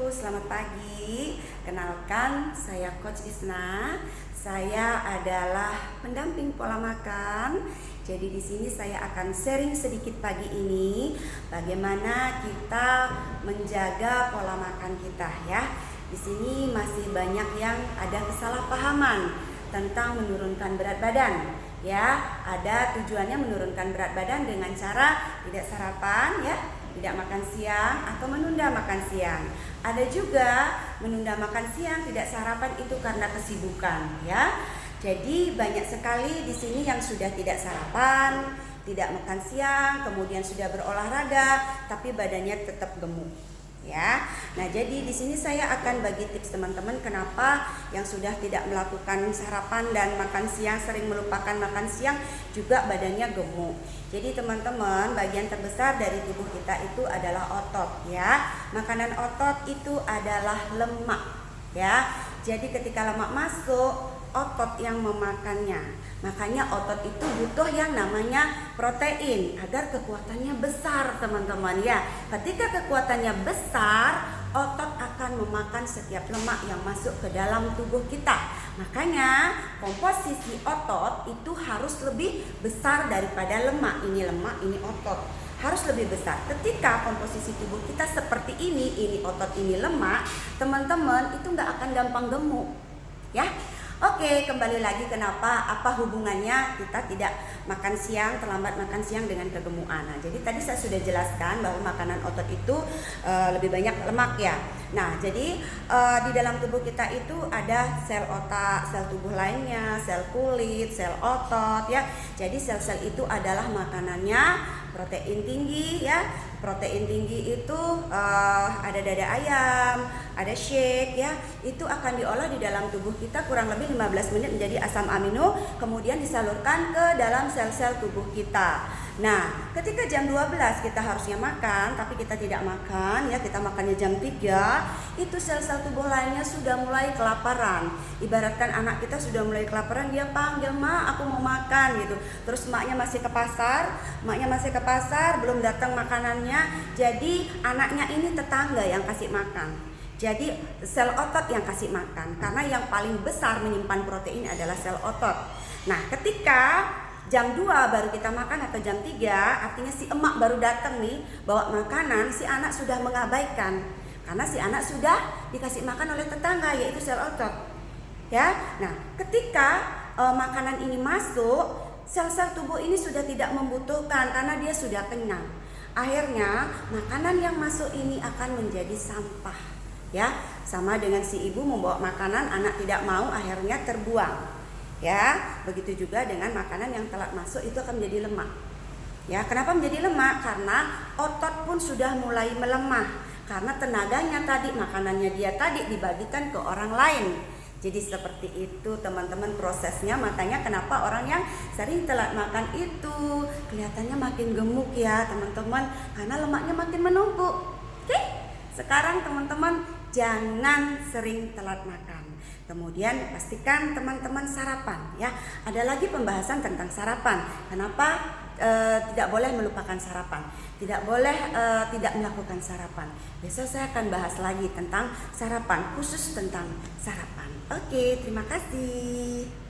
selamat pagi. Kenalkan, saya Coach Isna. Saya adalah pendamping pola makan. Jadi di sini saya akan sharing sedikit pagi ini bagaimana kita menjaga pola makan kita ya. Di sini masih banyak yang ada kesalahpahaman tentang menurunkan berat badan. Ya, ada tujuannya menurunkan berat badan dengan cara tidak sarapan ya, tidak makan siang atau menunda makan siang. Ada juga menunda makan siang, tidak sarapan itu karena kesibukan ya. Jadi banyak sekali di sini yang sudah tidak sarapan, tidak makan siang, kemudian sudah berolahraga tapi badannya tetap gemuk. Ya. Nah, jadi di sini saya akan bagi tips teman-teman kenapa yang sudah tidak melakukan sarapan dan makan siang, sering melupakan makan siang juga badannya gemuk. Jadi teman-teman, bagian terbesar dari tubuh kita itu adalah otot ya. Makanan otot itu adalah lemak ya. Jadi ketika lemak masuk, otot yang memakannya. Makanya otot itu butuh yang namanya protein agar kekuatannya besar teman-teman ya. Ketika kekuatannya besar, otot akan memakan setiap lemak yang masuk ke dalam tubuh kita. Makanya komposisi otot itu harus lebih besar daripada lemak. Ini lemak, ini otot. Harus lebih besar. Ketika komposisi tubuh kita seperti ini otot, ini lemak, teman-teman itu nggak akan gampang gemuk ya. Oke, kembali lagi kenapa, apa hubungannya kita tidak makan siang, terlambat makan siang dengan kegemukan. Nah, jadi tadi saya sudah jelaskan bahwa makanan otot itu lebih banyak lemak ya. Nah, jadi di dalam tubuh kita itu ada sel otak, sel tubuh lainnya, sel kulit, sel otot ya. Jadi sel-sel itu adalah makanannya protein tinggi ya. Protein tinggi itu ada dada ayam, ada shake ya. Itu akan diolah di dalam tubuh kita kurang lebih 15 menit menjadi asam amino, kemudian disalurkan ke dalam sel-sel tubuh kita. Nah, ketika jam 12 kita harusnya makan, tapi kita tidak makan ya, kita makannya jam 3, itu sel-sel tubuh lainnya sudah mulai kelaparan. Ibaratkan anak kita sudah mulai kelaparan, dia panggil, "Ma, aku mau makan," gitu. Terus maknya masih ke pasar, belum datang makanannya. Jadi anaknya ini tetangga yang kasih makan. Jadi sel otot yang kasih makan, karena yang paling besar menyimpan protein adalah sel otot. Nah, ketika jam 2 baru kita makan atau jam 3, artinya si emak baru datang nih bawa makanan, si anak sudah mengabaikan. Karena si anak sudah dikasih makan oleh tetangga, yaitu sel otot. Ya. Nah, ketika makanan ini masuk, sel-sel tubuh ini sudah tidak membutuhkan karena dia sudah kenyang. Akhirnya makanan yang masuk ini akan menjadi sampah. Ya, sama dengan si ibu membawa makanan, anak tidak mau, akhirnya terbuang. Ya, begitu juga dengan makanan yang telat masuk itu akan menjadi lemak. Ya, kenapa menjadi lemak? Karena otot pun sudah mulai melemah. Karena tenaganya tadi, makanannya dia tadi dibagikan ke orang lain. Jadi seperti itu teman-teman prosesnya. Makanya kenapa orang yang sering telat makan itu kelihatannya makin gemuk ya teman-teman, karena lemaknya makin menumpuk. Oke? Sekarang teman-teman jangan sering telat makan. Kemudian pastikan teman-teman sarapan ya. Ada lagi pembahasan tentang sarapan. Kenapa tidak boleh melupakan sarapan? Tidak boleh tidak melakukan sarapan. Besok saya akan bahas lagi tentang sarapan, khusus tentang sarapan. Oke, terima kasih.